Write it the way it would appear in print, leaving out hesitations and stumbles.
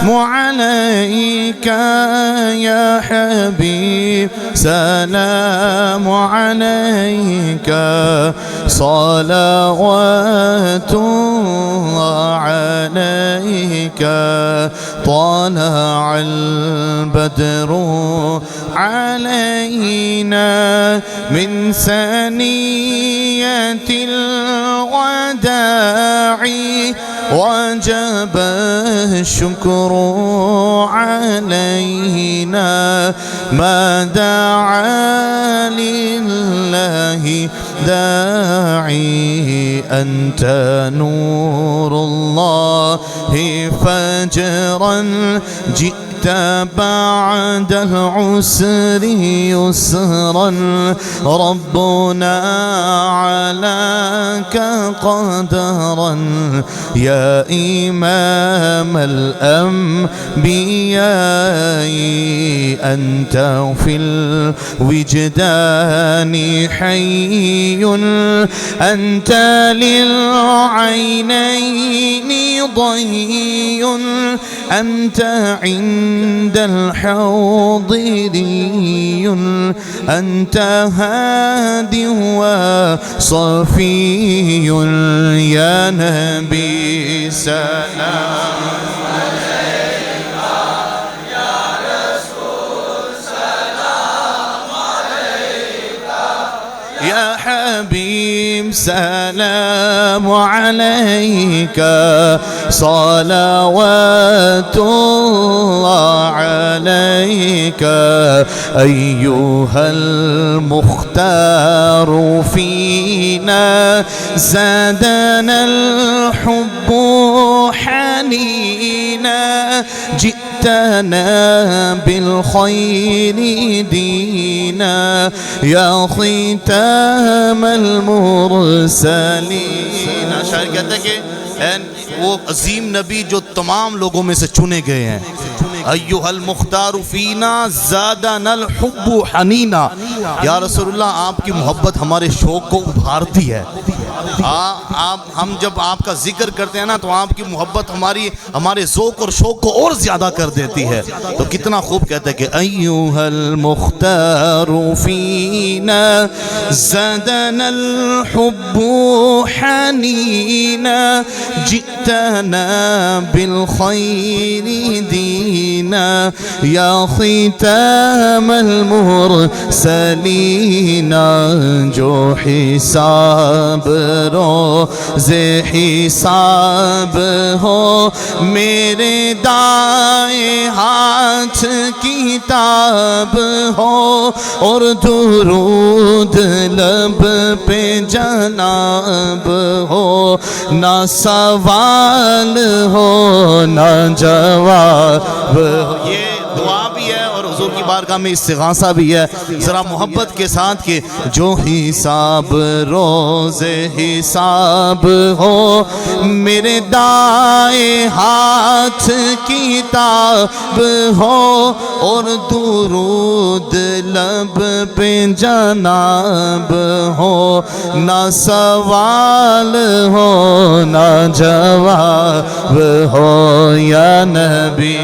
عليك يا حبيب سلام عليك صلوات الله عليك طلع البدر علينا من ثنية الوداع وجب الشكر علينا ما دعا لله داعي أنت نور الله فجرا جئت بعد العسر يسرا ربنا علاك قدرا يا إمام الأنبياء أنت في الوجدان حي أنت للعينين ضي أنت عند الحوض دي أنت هاد وصفي يا نبي سلام عليك يا رسول سلام عليك يا حبيب سلام عليك صلوات الله عليك أيها المختار فينا زادنا الحب حنينا جئتنا بالخير دينا يا ختام المرسلين शायर कहते हैं कि वो अजीम नबी जो तमाम लोगों में से चुने गए हैं अय्युहल मुख्तारु फीना ज़ादनल हुब्बु हनीना या रसूलुल्लाह आपकी मोहब्बत हमारे शौक़ को उभारती है आप हम जब आपका जिक्र करते हैं ना तो आपकी मोहब्बत हमारे ज़ौक़ और शौक़ को और ज़्यादा कर देती है तो कितना खूब कहते हैं कि अय्युहल मुख्तारु फीना ज़ादनल हुब्बु हनीना जितना बिल खैरी दीना या ख़ितामल मुरसलीना जो हिसाब रोज़े हिसाब हो मेरे दाएं हाथ किताब हो और दुरूद लब पे जनाब हो ना सवाल हो ना जवाब हो ये दुआ भी है और हुजूर की बारगाह में इस्तिग़ासा भी है ज़रा मोहब्बत के साथ कि जो हिसाब रोज़े हिसाब हो मेरे दाएं हाथ किताब हो और दुरूद लब पे जनाब हो ना सवाल हो ना जवाब हो या नबी